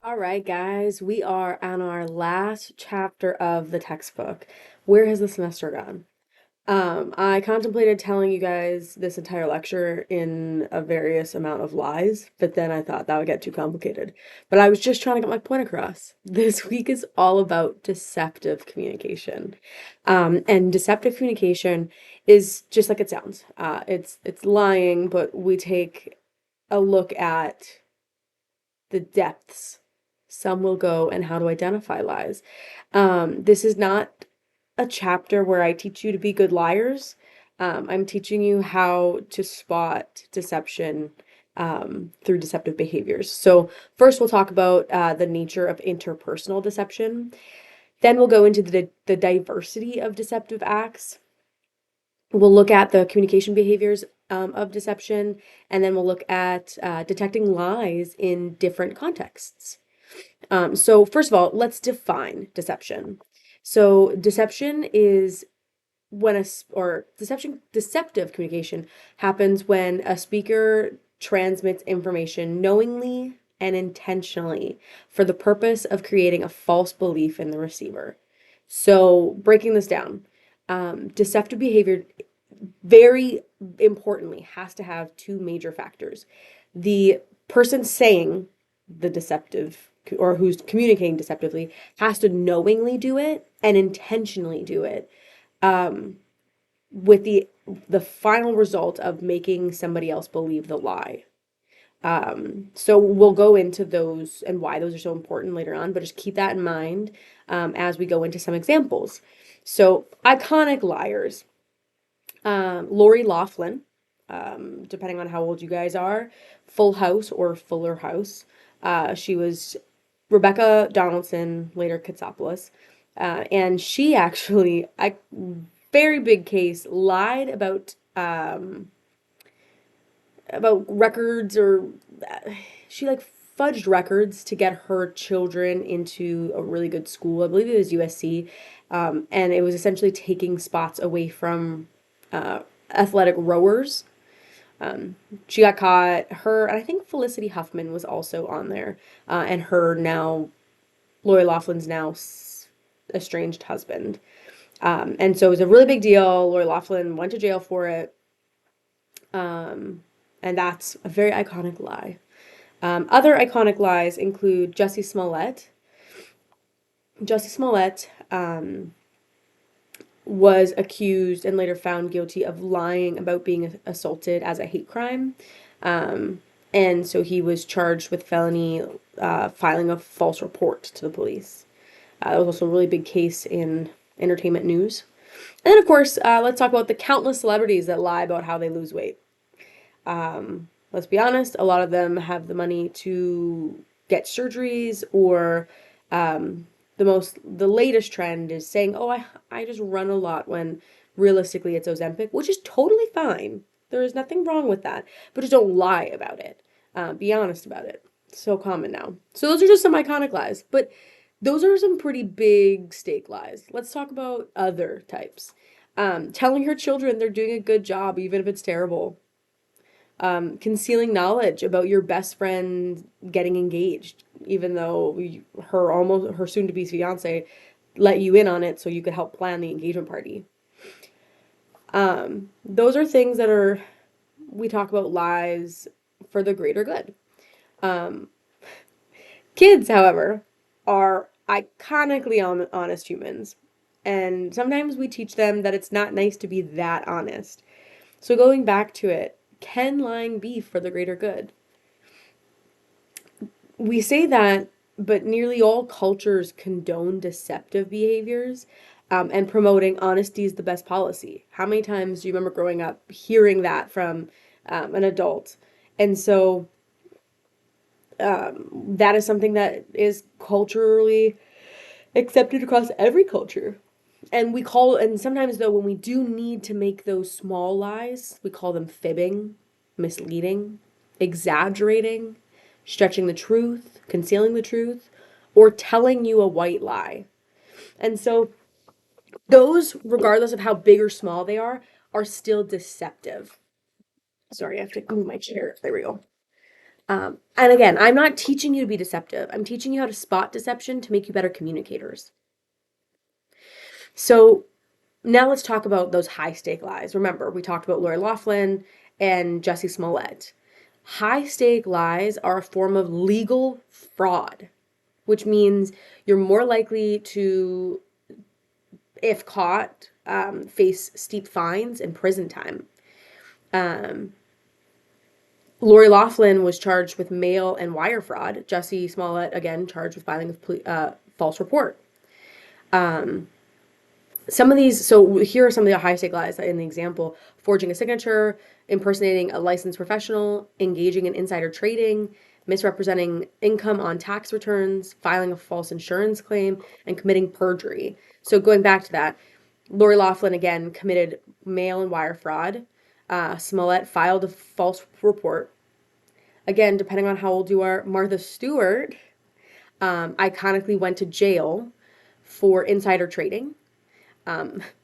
All right, guys, we are on our last chapter of the textbook. Where has the semester gone? I contemplated telling you guys this entire lecture in a various amount of lies, but then I thought that would get too complicated. But I was just trying to get my point across. This week is all about deceptive communication. And deceptive communication is just like it sounds. It's lying, but we take a look at the depths. Some will go and how to identify lies. This is not a chapter where I teach you to be good liars. I'm teaching you how to spot deception through deceptive behaviors. So, first, we'll talk about the nature of interpersonal deception. Then, we'll go into the diversity of deceptive acts. We'll look at the communication behaviors of deception, and then we'll look at detecting lies in different contexts. So first of all, let's define deception. So deception is when deceptive communication happens when a speaker transmits information knowingly and intentionally for the purpose of creating a false belief in the receiver. So breaking this down, deceptive behavior very importantly has to have two major factors. The person saying the deceptive or who's communicating deceptively has to knowingly do it and intentionally do it with the final result of making somebody else believe the lie. So we'll go into those and why those are so important later on, but just keep that in mind as we go into some examples. So iconic liars. Lori Loughlin, depending on how old you guys are, Full House or Fuller House. She was Rebecca Donaldson, later Katsopoulos. And she actually, very big case, lied about records or she like fudged records to get her children into a really good school. I believe it was USC. And it was essentially taking spots away from athletic rowers. She got caught. Her, and I think Felicity Huffman was also on there. And her now, Lori Loughlin's now estranged husband. And so it was a really big deal. Lori Loughlin went to jail for it. And that's a very iconic lie. Other iconic lies include Jussie Smollett. Jussie Smollett was accused and later found guilty of lying about being assaulted as a hate crime. And so he was charged with felony filing a false report to the police. That was also a really big case in entertainment news. And then, of course, let's talk about the countless celebrities that lie about how they lose weight. Let's be honest, a lot of them have the money to get surgeries or the latest trend is saying, oh, I just run a lot when realistically it's Ozempic, which is totally fine. There is nothing wrong with that, but just don't lie about it. Be honest about it. So common now. So those are just some iconic lies, but those are some pretty big stake lies. Let's talk about other types. Telling her children they're doing a good job, even if it's terrible. Concealing knowledge about your best friend getting engaged, even though her soon to be fiance let you in on it so you could help plan the engagement party. Those are things that we talk about lies for the greater good. Um, Kids, however, are iconically honest humans. And sometimes we teach them that it's not nice to be that honest. So going back to it, can lying be for the greater good? We say that, but nearly all cultures condone deceptive behaviors and promoting honesty is the best policy. How many times do you remember growing up hearing that from an adult? And so that is something that is culturally accepted across every culture. And sometimes though, when we do need to make those small lies, we call them fibbing, misleading, exaggerating, stretching the truth, concealing the truth, or telling you a white lie. And so those, regardless of how big or small they are still deceptive. Sorry, I have to move my chair. There we go. And again, I'm not teaching you to be deceptive. I'm teaching you how to spot deception to make you better communicators. So now let's talk about those high stake lies. Remember, we talked about Lori Loughlin and Jussie Smollett. High stake lies are a form of legal fraud, which means you're more likely to, if caught, face steep fines and prison time. Um, Lori Loughlin was charged with mail and wire fraud. Jussie Smollett, again, charged with filing a false report. Um, some of these, so here are some of the high stake lies in the example: forging a signature, impersonating a licensed professional, engaging in insider trading, misrepresenting income on tax returns, filing a false insurance claim, and committing perjury. So going back to that, Lori Loughlin again committed mail and wire fraud. Smollett filed a false report. Again, depending on how old you are, Martha Stewart iconically went to jail for insider trading,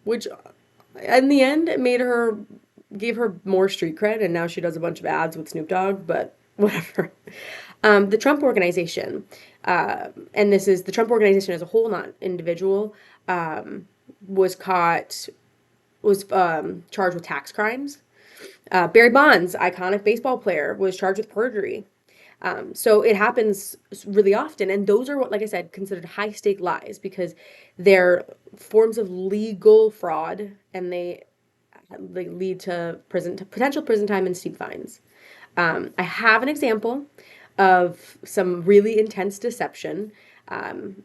which in the end it made her, gave her more street cred, and now she does a bunch of ads with Snoop Dogg, but whatever. The Trump Organization, and this is the Trump Organization as a whole, not individual, was caught, was charged with tax crimes. Barry Bonds, iconic baseball player, was charged with perjury. So it happens really often, and those are what, like I said, considered high stake lies because they're forms of legal fraud, and they lead to potential prison time and steep fines. I have an example of some really intense deception.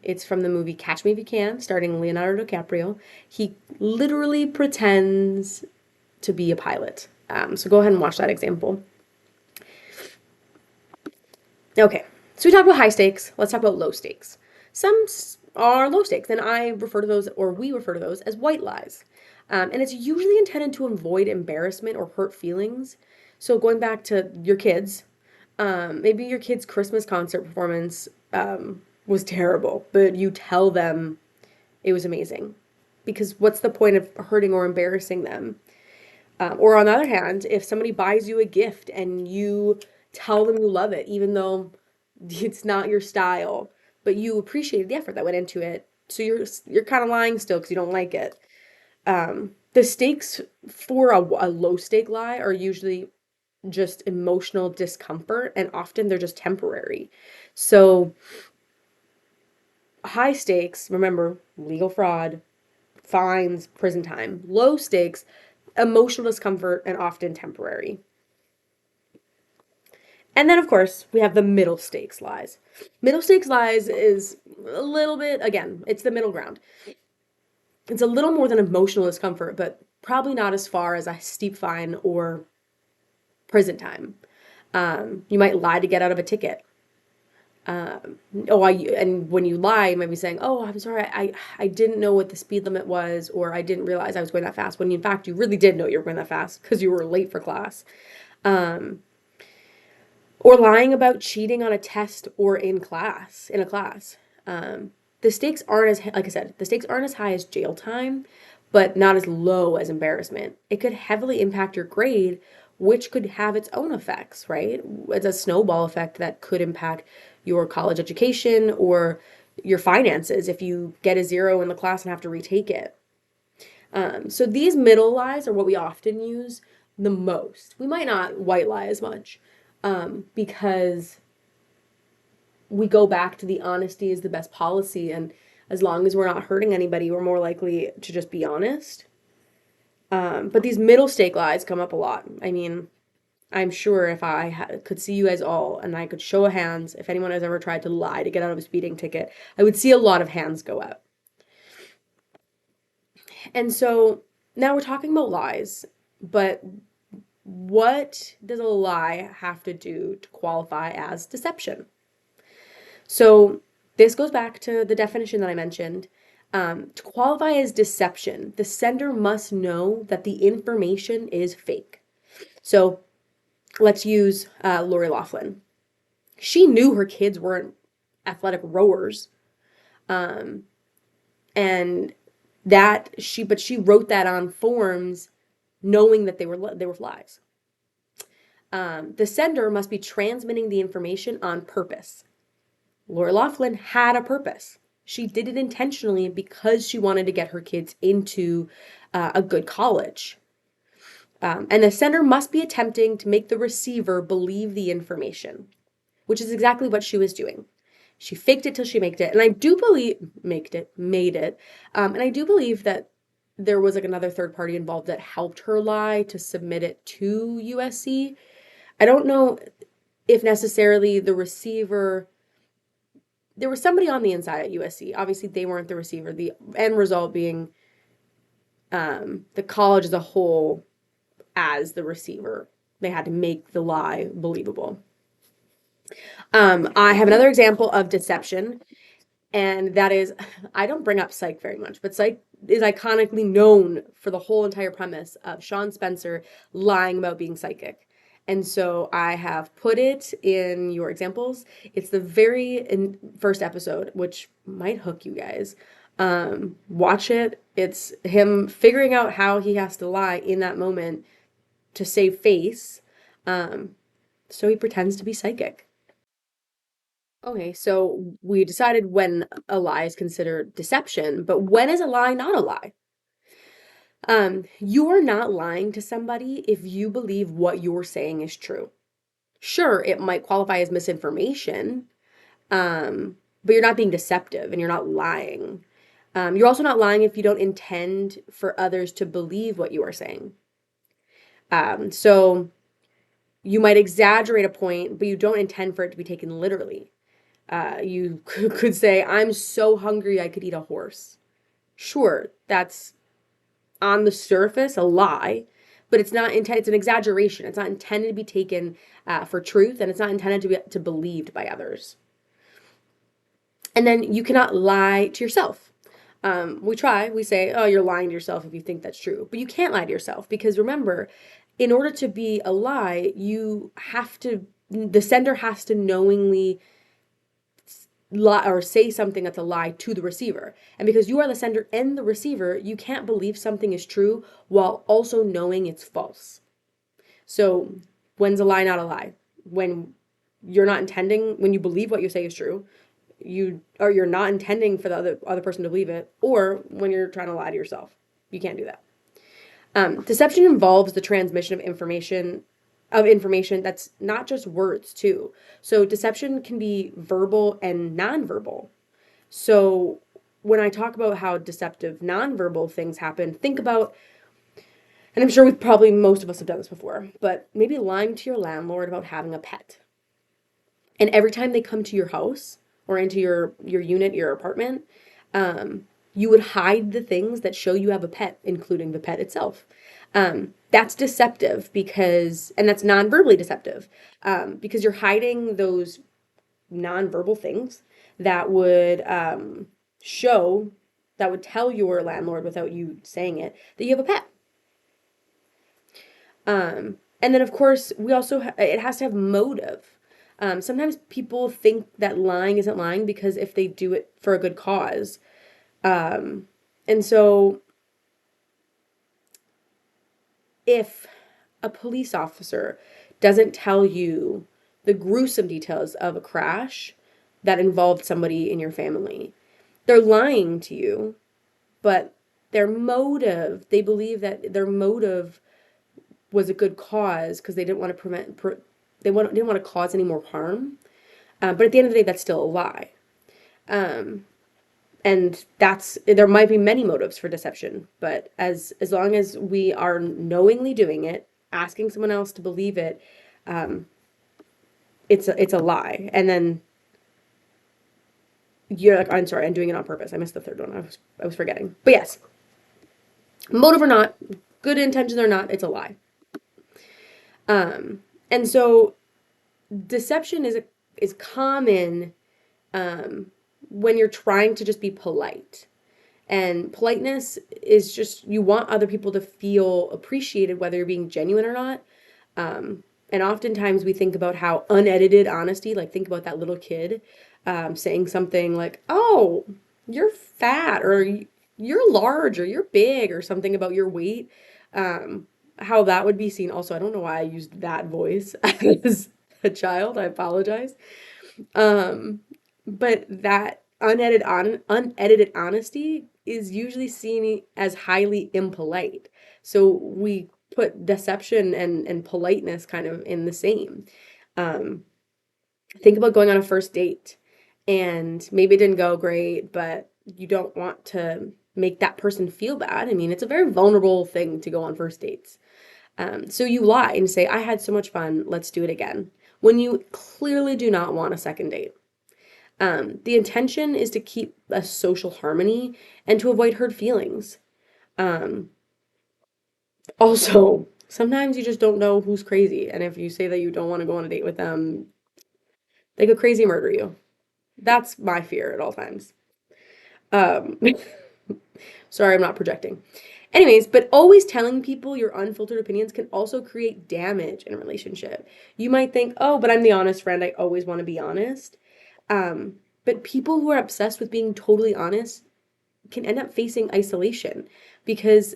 It's from the movie Catch Me If You Can, starring Leonardo DiCaprio. He literally pretends to be a pilot. So go ahead and watch that example. Okay, so we talked about high stakes. Let's talk about low stakes. Some are low stakes, and I refer to those, or we refer to those, as white lies. And it's usually intended to avoid embarrassment or hurt feelings. So going back to your kids, maybe your kid's Christmas concert performance was terrible, but you tell them it was amazing. Because what's the point of hurting or embarrassing them? Or on the other hand, if somebody buys you a gift and you tell them you love it, even though it's not your style, but you appreciated the effort that went into it, so you're kind of lying still because you don't like it. The stakes for a low stake lie are usually just emotional discomfort, and often they're just temporary. So high stakes, remember, legal fraud, fines, prison time. Low stakes, emotional discomfort, and often temporary. And then, of course, we have the middle stakes lies. Middle stakes lies is a little bit, again, it's the middle ground. It's a little more than emotional discomfort, but probably not as far as a steep fine or prison time. You might lie to get out of a ticket. And when you lie, you might be saying, "Oh, I'm sorry, I didn't know what the speed limit was, or I didn't realize I was going that fast." When in fact you really did know you were going that fast because you were late for class. Um, or lying about cheating on a test or in a class. The stakes aren't as, like I said, the stakes aren't as high as jail time, but not as low as embarrassment. It could heavily impact your grade, which could have its own effects, right? It's a snowball effect that could impact your college education or your finances if you get a zero in the class and have to retake it. So these middle lies are what we often use the most. We might not white lie as much, because we go back to the honesty is the best policy, and as long as we're not hurting anybody, we're more likely to just be honest. But these middle stake lies come up a lot. I mean, I'm sure if I could see you guys all and I could show of hands, if anyone has ever tried to lie to get out of a speeding ticket, I would see a lot of hands go up. And so now we're talking about lies, but what does a lie have to do to qualify as deception? So this goes back to the definition that I mentioned. To qualify as deception, the sender must know that the information is fake. So let's use Lori Loughlin. She knew her kids weren't athletic rowers, um, and but she wrote that on forms, knowing that they were lies. The sender must be transmitting the information on purpose. Lori Loughlin had a purpose. She did it intentionally because she wanted to get her kids into a good college. And the sender must be attempting to make the receiver believe the information, which is exactly what she was doing. She faked it till she made it, and I do believe made it, and I do believe that there was like another third party involved that helped her lie to submit it to USC. I don't know if necessarily the receiver. There was somebody on the inside at USC. Obviously, they weren't the receiver. The end result being the college as a whole as the receiver. They had to make the lie believable. I have another example of deception, and that is I don't bring up Psych very much, but Psych is iconically known for the whole entire premise of Sean Spencer lying about being psychic. And so I have put it in your examples. It's the very first episode, which might hook you guys. Watch it. It's him figuring out how he has to lie in that moment to save face. So he pretends to be psychic. Okay, so we decided when a lie is considered deception, but when is a lie not a lie? You are not lying to somebody if you believe what you're saying is true. Sure, it might qualify as misinformation, but you're not being deceptive and you're not lying. You're also not lying if you don't intend for others to believe what you are saying. So you might exaggerate a point, but you don't intend for it to be taken literally. You could say, I'm so hungry I could eat a horse. Sure, that's on the surface a lie, but it's an exaggeration. It's not intended to be taken for truth, and it's not intended to be believed by others. And then you cannot lie to yourself. We say, oh, you're lying to yourself if you think that's true. But you can't lie to yourself because remember, in order to be a lie, the sender has to knowingly lie or say something that's a lie to the receiver. And because you are the sender and the receiver, you can't believe something is true while also knowing it's false. So when's a lie not a lie? When when you believe what you say is true, you're not intending for the other person to believe it, or when you're trying to lie to yourself. You can't do that. Deception involves the transmission of information that's not just words too. So deception can be verbal and nonverbal. So when I talk about how deceptive nonverbal things happen, think about, and I'm sure most of us have done this before, but maybe lying to your landlord about having a pet. And every time they come to your house or into your unit, your apartment, you would hide the things that show you have a pet, including the pet itself. That's deceptive and that's non-verbally deceptive, because you're hiding those non-verbal things that would show, that would tell your landlord without you saying it, that you have a pet. And then of course it has to have motive. Sometimes people think that lying isn't lying because if they do it for a good cause. And so if a police officer doesn't tell you the gruesome details of a crash that involved somebody in your family, they're lying to you, but they believe that their motive was a good cause because they didn't want to didn't want to cause any more harm. But at the end of the day, that's still a lie. And there might be many motives for deception, but as long as we are knowingly doing it, asking someone else to believe it, it's a lie. And then you're like, I'm sorry, I'm doing it on purpose. I missed the third one. I was forgetting. But yes, motive or not, good intention or not, it's a lie. And so deception is common when you're trying to just be polite. And politeness is just, you want other people to feel appreciated, whether you're being genuine or not. And oftentimes we think about how unedited honesty, like think about that little kid saying something like, oh, you're fat, or you're large, or you're big, or something about your weight. how that would be seen also. I don't know why I used that voice as a child. I apologize. Um, but that unedited honesty is usually seen as highly impolite. So we put deception and politeness kind of in the same. Um, think about going on a first date and maybe it didn't go great, but you don't want to make that person feel bad. I mean, it's a very vulnerable thing to go on first dates. So you lie and say, I had so much fun, let's do it again, when you clearly do not want a second date. The intention is to keep a social harmony and to avoid hurt feelings. Um, Also, sometimes you just don't know who's crazy. And if you say that you don't want to go on a date with them, they could crazy murder you. That's my fear at all times. Um, Sorry, I'm not projecting. Anyways, but always telling people your unfiltered opinions can also create damage in a relationship. You might think, oh, but I'm the honest friend. I always want to be honest. But people who are obsessed with being totally honest can end up facing isolation because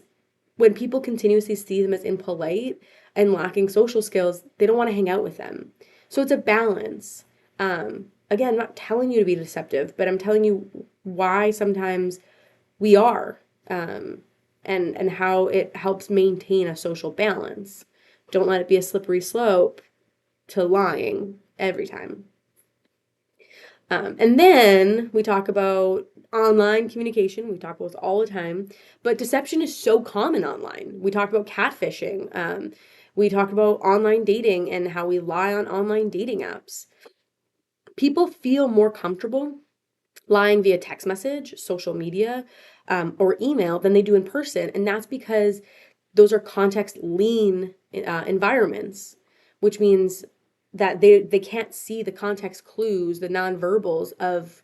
when people continuously see them as impolite and lacking social skills, they don't want to hang out with them. So it's a balance. Again, I'm not telling you to be deceptive, but I'm telling you why sometimes we are, um, and how it helps maintain a social balance. Don't let it be a slippery slope to lying every time. And then we talk about online communication. We talk about this all the time, but deception is so common online. We talk about catfishing. We talk about online dating and how we lie on online dating apps. People feel more comfortable lying via text message, social media, or email than they do in person. And that's because those are context lean environments, which means that they can't see the context clues, the nonverbals of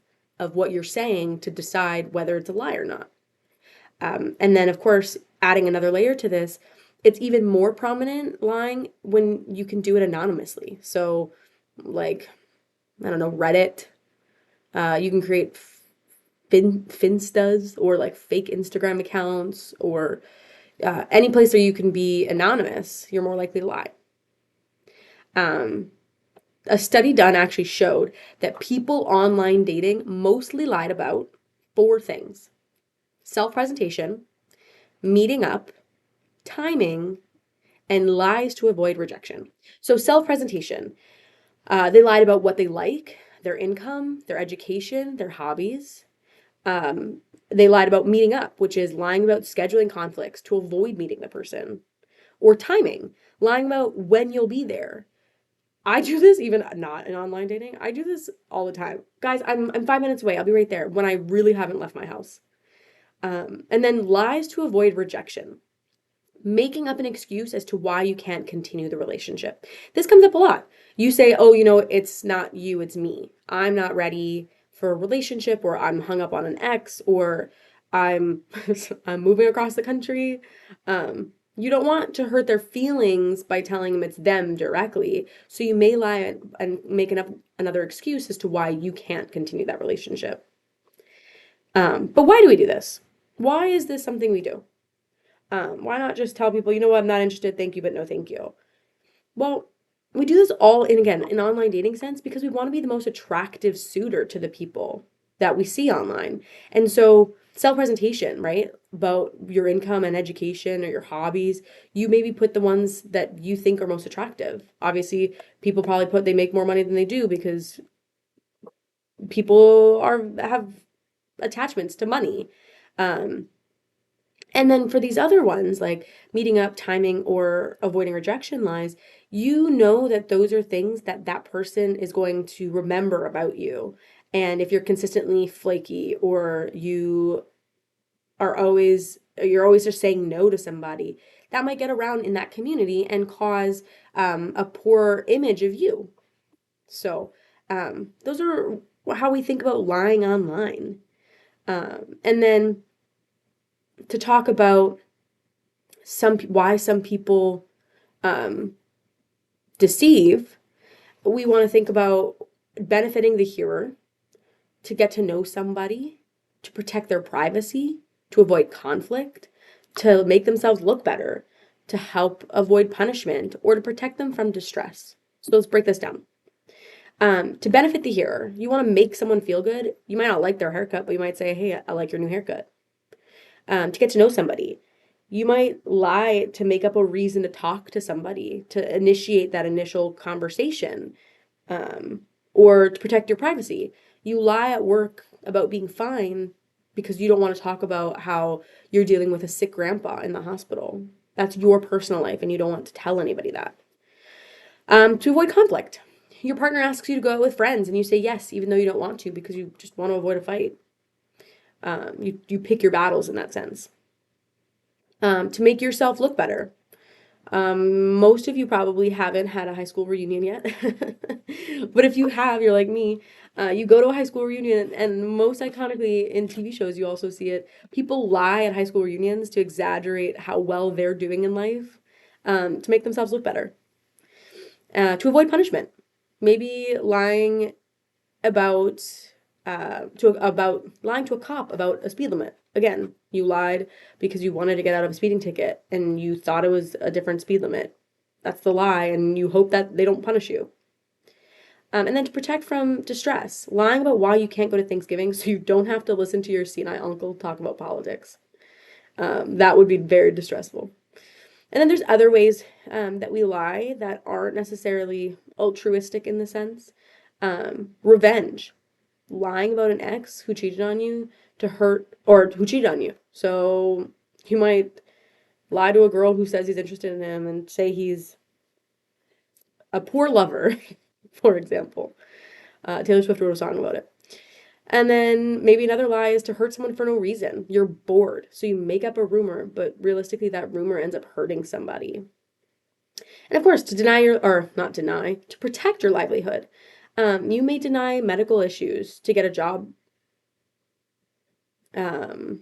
what you're saying to decide whether it's a lie or not. And then, of course, adding another layer to this, it's even more prominent lying when you can do it anonymously. So, like, I don't know, Reddit. You can create finstas or like fake Instagram accounts or any place where you can be anonymous. You're more likely to lie. Um, a study done actually showed that people online dating mostly lied about four things: self presentation, meeting up, timing, and lies to avoid rejection. So, self presentation, they lied about what they like, their income, their education, their hobbies. They lied about meeting up, which is lying about scheduling conflicts to avoid meeting the person, or timing, lying about when you'll be there. I do this even not in online dating. I do this all the time. Guys, I'm 5 minutes away. I'll be right there when I really haven't left my house. And then lies to avoid rejection, making up an excuse as to why you can't continue the relationship. This comes up a lot. You say, oh, it's not you, it's me. I'm not ready for a relationship, or I'm hung up on an ex, or I'm I'm moving across the country. You don't want to hurt their feelings by telling them it's them directly. So you may lie and make up another excuse as to why you can't continue that relationship. But why do we do this? Why is this something we do? Why not just tell people, you know what, I'm not interested, thank you, but no thank you? Well, we do this all in, again, in online dating sense because we want to be the most attractive suitor to the people that we see online. And so self-presentation, right? About your income and education or your hobbies, you maybe put the ones that you think are most attractive. Obviously, people probably put they make more money than they do because people are have attachments to money. Um, And then for these other ones, like meeting up, timing, or avoiding rejection lies, you know that those are things that that person is going to remember about you. And if you're consistently flaky or you're always just saying no to somebody, that might get around in that community and cause a poor image of you. So those are how we think about lying online. And then to talk about why some people um, deceive, we want to think about benefiting the hearer, to get to know somebody, to protect their privacy, to avoid conflict, to make themselves look better. to help avoid punishment, or to protect them from distress. So let's break this down. To benefit the hearer, you want to make someone feel good. You might not like their haircut, but you might say, hey, I like your new haircut. To get to know somebody, you might lie to make up a reason to talk to somebody, to initiate that initial conversation, um, or to protect your privacy. You lie at work about being fine because you don't want to talk about how you're dealing with a sick grandpa in the hospital. That's your personal life, and you don't want to tell anybody that. To avoid conflict, your partner asks you to go out with friends, and you say yes, even though you don't want to because you just want to avoid a fight. You pick your battles in that sense. To make yourself look better. Most of you probably haven't had a high school reunion yet. But if you have, you're like me. You go to a high school reunion, and most iconically in TV shows, you also see it. People lie at high school reunions to exaggerate how well they're doing in life, to make themselves look better. To avoid punishment. Maybe lying about about lying to a cop about a speed limit. Again, you lied because you wanted to get out of a speeding ticket and you thought it was a different speed limit. That's the lie, and you hope that they don't punish you. And then to protect from distress, lying about why you can't go to Thanksgiving so you don't have to listen to your senile uncle talk about politics. That would be very distressful. And then there's other ways that we lie that aren't necessarily altruistic in the sense. Revenge, lying about an ex who cheated on you to hurt, or who cheated on you. So you might lie to a girl who says he's interested in him and say he's a poor lover, for example. Taylor Swift wrote a song about it. And then maybe another lie is to hurt someone for no reason. You're bored, so you make up a rumor, but realistically, that rumor ends up hurting somebody. And of course, to deny your, or not deny, to protect your livelihood. You may deny medical issues to get a job. To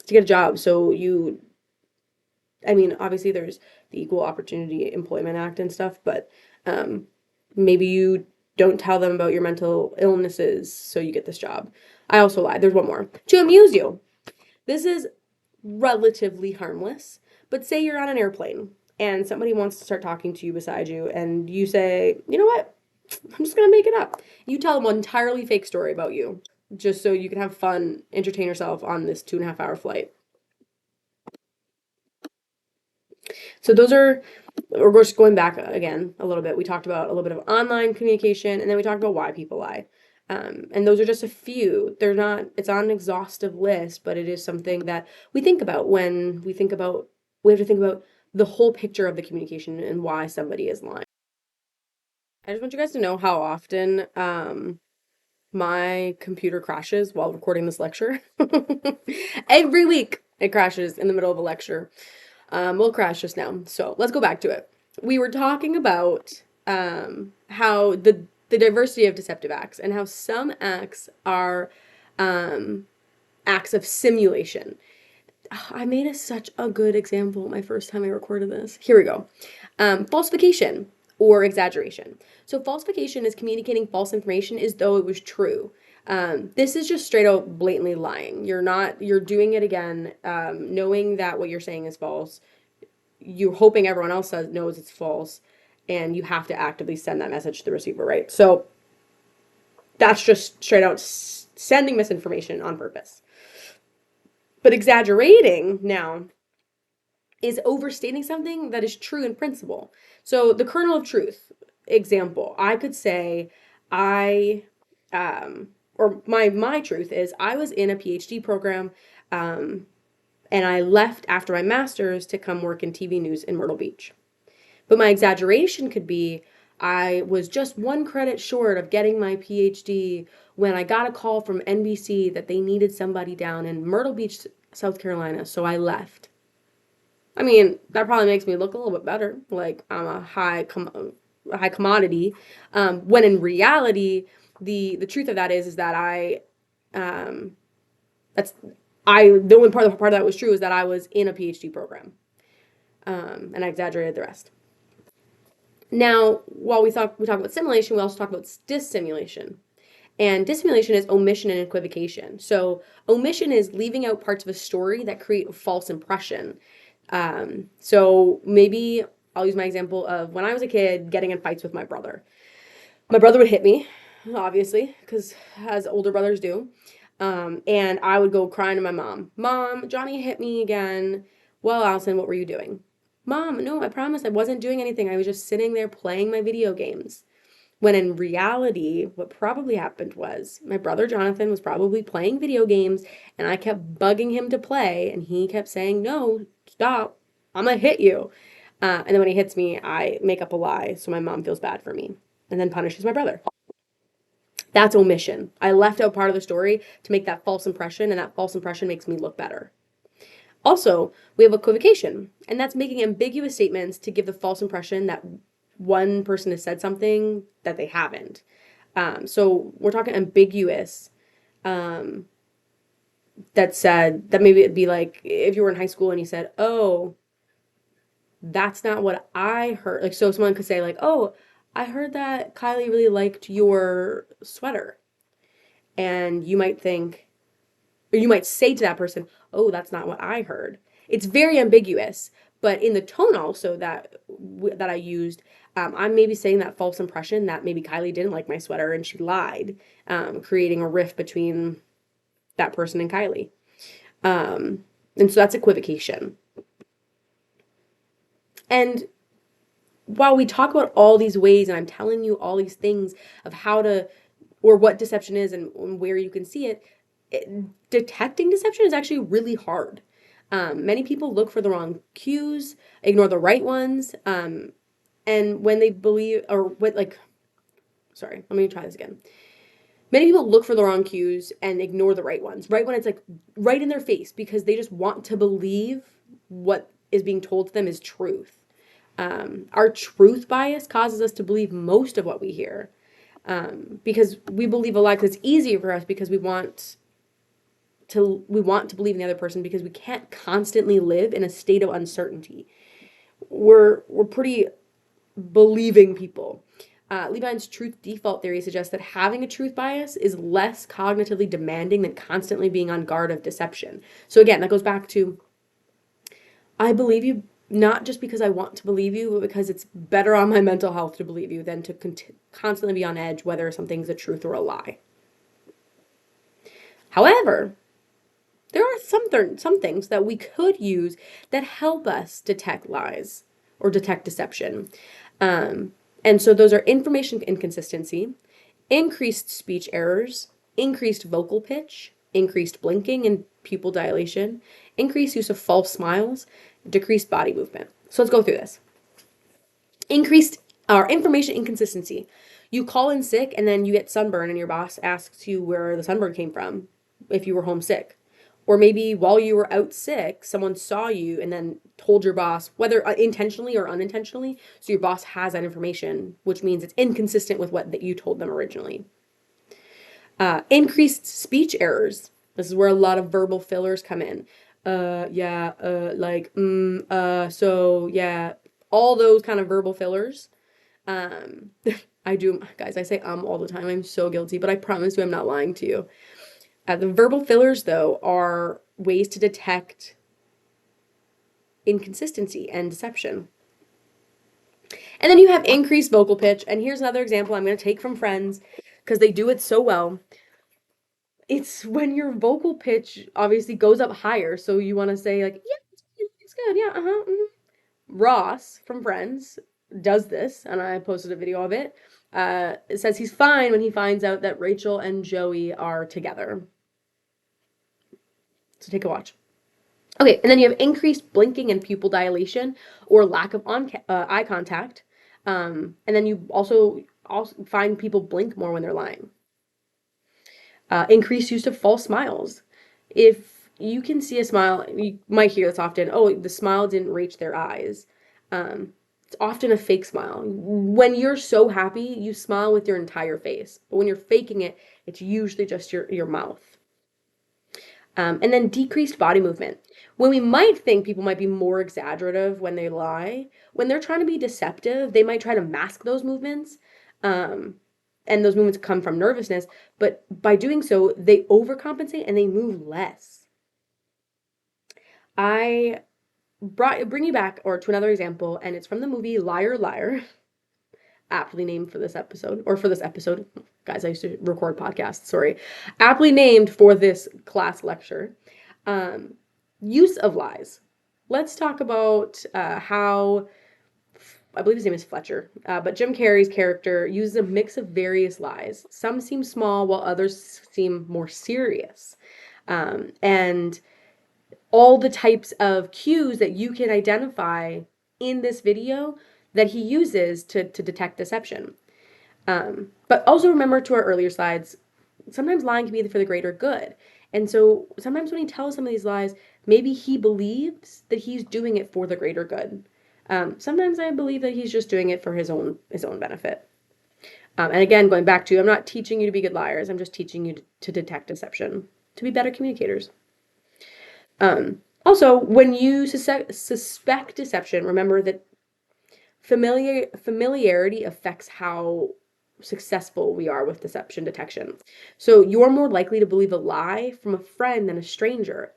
get a job, so I mean, obviously there's the Equal Opportunity Employment Act and stuff, but maybe you don't tell them about your mental illnesses so you get this job. I also lied. There's one more. To amuse you. This is relatively harmless, but say you're on an airplane and somebody wants to start talking to you beside you, and you say, you know what? I'm just going to make it up. You tell them an entirely fake story about you, just so you can have fun, entertain yourself on this 2.5 hour flight. So those are, we're just going back again a little bit. We talked about a little bit of online communication, and then we talked about why people lie. And those are just a few. They're not, it's not an exhaustive list, but it is something that we think about when we have to think about the whole picture of the communication and why somebody is lying. I just want you guys to know how often my computer crashes while recording this lecture. Every week it crashes in the middle of a lecture. We'll crash just now. So let's go back to it. We were talking about how the diversity of deceptive acts and how some acts are acts of simulation. I made such a good example my first time I recorded this. Here we go. Falsification or exaggeration. So falsification is communicating false information as though it was true. This is just straight out blatantly lying. You're doing it again, knowing that what you're saying is false. You're hoping everyone else knows it's false, and you have to actively send that message to the receiver, right? So that's just straight out sending misinformation on purpose. But exaggerating now is overstating something that is true in principle. So the kernel of truth, example, I could say or my truth is I was in a PhD program, and I left after my master's to come work in TV news in Myrtle Beach. But my exaggeration could be I was just one credit short of getting my PhD when I got a call from NBC that they needed somebody down in Myrtle Beach, South Carolina, so I left. I mean, that probably makes me look a little bit better, like I'm a high commodity. When in reality, the truth of that is that um, the only part of that was true is that I was in a PhD program, and I exaggerated the rest. Now, while we talk about simulation, we also talk about dissimulation. And dissimulation is omission and equivocation. So omission is leaving out parts of a story that create a false impression. So maybe I'll use my example of when I was a kid getting in fights with my brother. My brother would hit me, obviously, because as older brothers do. And I would go crying to my mom. Mom, Johnny hit me again. Well, Allison, what were you doing? Mom, no, I promise I wasn't doing anything. I was just sitting there playing my video games. When in reality, what probably happened was my brother Jonathan was probably playing video games and I kept bugging him to play and he kept saying, no, stop, I'm gonna hit you. And then when he hits me, I make up a lie so my mom feels bad for me and then punishes my brother. That's omission. I left out part of the story to make that false impression, and that false impression makes me look better. Also, we have equivocation, and that's making ambiguous statements to give the false impression that one person has said something that they haven't. So we're talking ambiguous. Um, that said, that maybe it'd be like if you were in high school and you said, "Oh, that's not what I heard." Like, so someone could say, like, "Oh, I heard that Kylie really liked your sweater," and you might think, or you might say to that person, "Oh, that's not what I heard." It's very ambiguous, but in the tone also that I used, I'm maybe saying that false impression that maybe Kylie didn't like my sweater and she lied, creating a rift between that person and Kylie. And so that's equivocation. And while we talk about all these ways, and I'm telling you all these things of how to, or what deception is and where you can see it, detecting deception is actually really hard. Many people look for the wrong cues, ignore the right ones, and when they believe, or what, like, sorry, let me try this again. Many people look for the wrong cues and ignore the right ones, right when it's like right in their face because they just want to believe what is being told to them is truth. Our truth bias causes us to believe most of what we hear because we believe a lie because it's easier for us because we want to believe in the other person because we can't constantly live in a state of uncertainty. We're pretty believing people. Levine's truth default theory suggests that having a truth bias is less cognitively demanding than constantly being on guard of deception. So again, that goes back to I believe you not just because I want to believe you, but because it's better on my mental health to believe you than to constantly be on edge whether something's a truth or a lie. However, there are some things that we could use that help us detect lies or detect deception. And so those are information inconsistency, increased speech errors, increased vocal pitch, increased blinking and pupil dilation, increased use of false smiles, decreased body movement. So let's go through this. Increased or information inconsistency. You call in sick and then you get sunburn and your boss asks you where the sunburn came from if you were homesick. Or maybe while you were out sick, someone saw you and then told your boss, whether intentionally or unintentionally. So your boss has that information, which means it's inconsistent with what that you told them originally. Increased speech errors. This is where a lot of verbal fillers come in. Yeah, like, so, yeah, all those kind of verbal fillers. Um, I do, guys, I say all the time. I'm so guilty, but I promise you I'm not lying to you. The verbal fillers, though, are ways to detect inconsistency and deception. And then you have increased vocal pitch. And here's another example I'm going to take from Friends because they do it so well. It's when your vocal pitch obviously goes up higher. So you want to say, like, yeah, it's good. Yeah, uh-huh. Mm-hmm. Ross from Friends does this, and I posted a video of it. It says he's fine when he finds out that Rachel and Joey are together. So take a watch. Okay, and then you have increased blinking and pupil dilation or lack of eye contact. And then you also find people blink more when they're lying. Increased use of false smiles. If you can see a smile, you might hear this often. Oh, the smile didn't reach their eyes. It's often a fake smile. When you're so happy, you smile with your entire face. But when you're faking it, it's usually just your mouth. And then decreased body movement. When we might think people might be more exaggerative when they lie, when they're trying to be deceptive, they might try to mask those movements. Um, and those movements come from nervousness, but by doing so, they overcompensate and they move less. I bring you back or to another example, and it's from the movie Liar Liar, aptly named for this episode, or for this episode. Guys, I used to record podcasts, sorry. Aptly named for this class lecture. Um, Use of lies. Let's talk about how, I believe his name is Fletcher, but Jim Carrey's character uses a mix of various lies. Some seem small, while others seem more serious. And all the types of cues that you can identify in this video that he uses to detect deception. But also remember to our earlier slides, sometimes lying can be for the greater good. And so sometimes when he tells some of these lies, maybe he believes that he's doing it for the greater good. Sometimes I believe that he's just doing it for his own benefit. And again, going back to, I'm not teaching you to be good liars. I'm just teaching you to detect deception, to be better communicators. Also, when you suspect deception, remember that familiarity affects how successful we are with deception detection. So you're more likely to believe a lie from a friend than a stranger.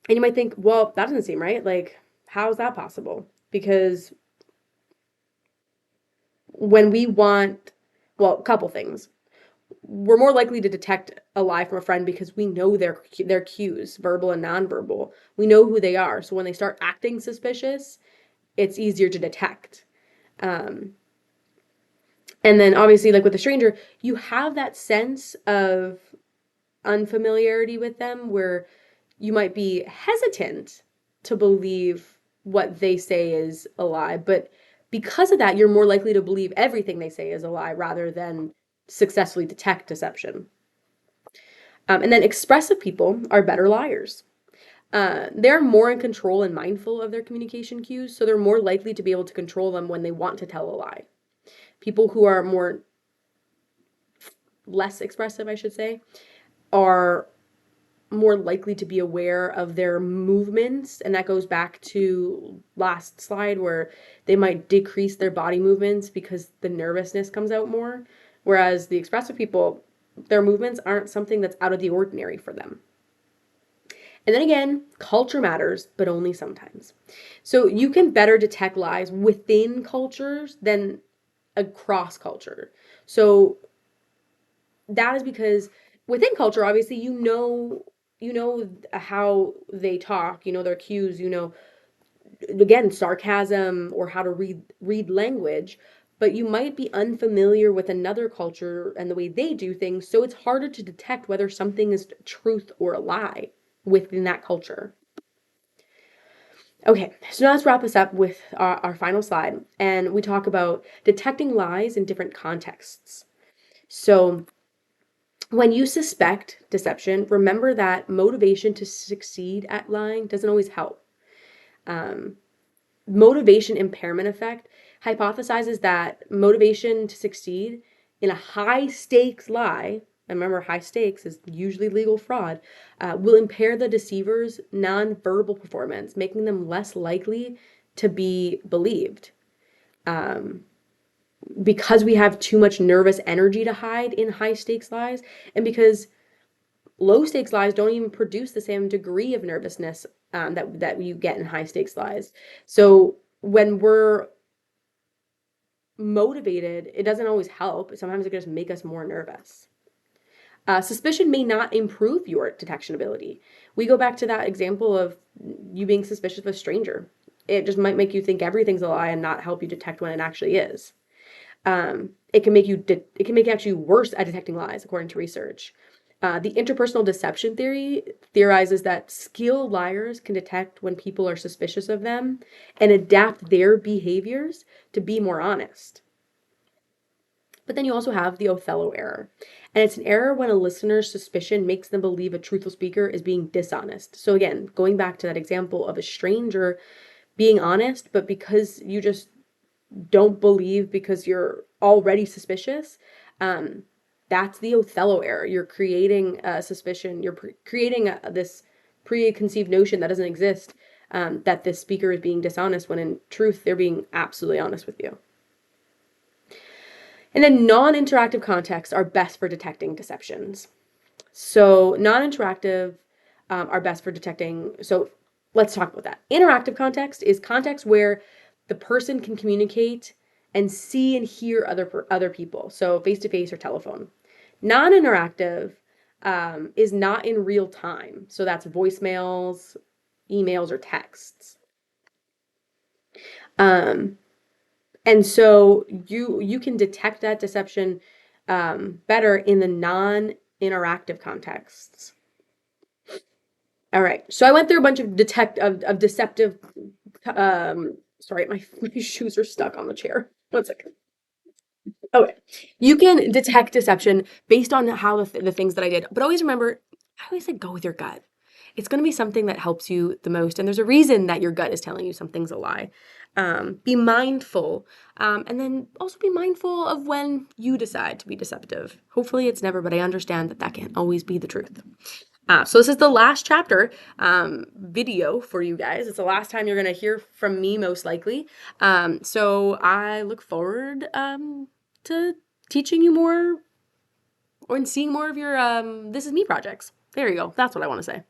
And you might think, well, that doesn't seem right. Like, how is that possible? Because when we want, well, a couple things. We're more likely to detect a lie from a friend because we know their cues, verbal and nonverbal. We know who they are. So when they start acting suspicious, it's easier to detect. Um, and then obviously, like with a stranger, you have that sense of unfamiliarity with them where you might be hesitant to believe what they say is a lie, but because of that, you're more likely to believe everything they say is a lie rather than successfully detect deception. And then expressive people are better liars. They're more in control and mindful of their communication cues, so they're more likely to be able to control them when they want to tell a lie. People who are less expressive, I should say, are more likely to be aware of their movements, and that goes back to last slide where they might decrease their body movements because the nervousness comes out more, whereas the expressive people, their movements aren't something that's out of the ordinary for them. And then again, culture matters, but only sometimes. So you can better detect lies within cultures than across culture. So that is because within culture, obviously, you know how they talk, you know their cues, you know, again, sarcasm or how to read language, but you might be unfamiliar with another culture and the way they do things, so it's harder to detect whether something is truth or a lie within that culture. Okay, so now let's wrap this up with our final slide, and we talk about detecting lies in different contexts. So when you suspect deception, remember that motivation to succeed at lying doesn't always help. Motivation impairment effect hypothesizes that motivation to succeed in a high stakes lie, and remember high stakes is usually legal fraud, will impair the deceiver's nonverbal performance, making them less likely to be believed. Because we have too much nervous energy to hide in high stakes lies, and because low stakes lies don't even produce the same degree of nervousness that you get in high stakes lies. So when we're motivated, it doesn't always help. Sometimes it can just make us more nervous. Suspicion may not improve your detection ability. We go back to that example of you being suspicious of a stranger. It just might make you think everything's a lie and not help you detect when it actually is. It can make you actually worse at detecting lies, according to research. The interpersonal deception theory theorizes that skilled liars can detect when people are suspicious of them and adapt their behaviors to be more honest. But then you also have the Othello error. And it's an error when a listener's suspicion makes them believe a truthful speaker is being dishonest. So again, going back to that example of a stranger being honest, but because you just don't believe because you're already suspicious, that's the Othello error. You're creating a suspicion, you're creating this preconceived notion that doesn't exist, that this speaker is being dishonest when in truth they're being absolutely honest with you. And then non-interactive contexts are best for detecting deceptions. So non-interactive are best for detecting. So let's talk about that. Interactive context is context where the person can communicate and see and hear other people, so face to face or telephone. Non-interactive is not in real time, so that's voicemails, emails, or texts. Um, and so you can detect that deception better in the non-interactive contexts. All right, so I went through a bunch of deceptive. Sorry, my shoes are stuck on the chair. One second. Okay, you can detect deception based on how the things that I did, but always remember, I always say go with your gut. It's going to be something that helps you the most, and there's a reason that your gut is telling you something's a lie. Be mindful, and then also be mindful of when you decide to be deceptive. Hopefully, it's never, but I understand that that can't always be the truth. So this is the last chapter video for you guys. It's the last time you're going to hear from me, most likely. So I look forward to teaching you more or seeing more of your This Is Me projects. There you go. That's what I want to say.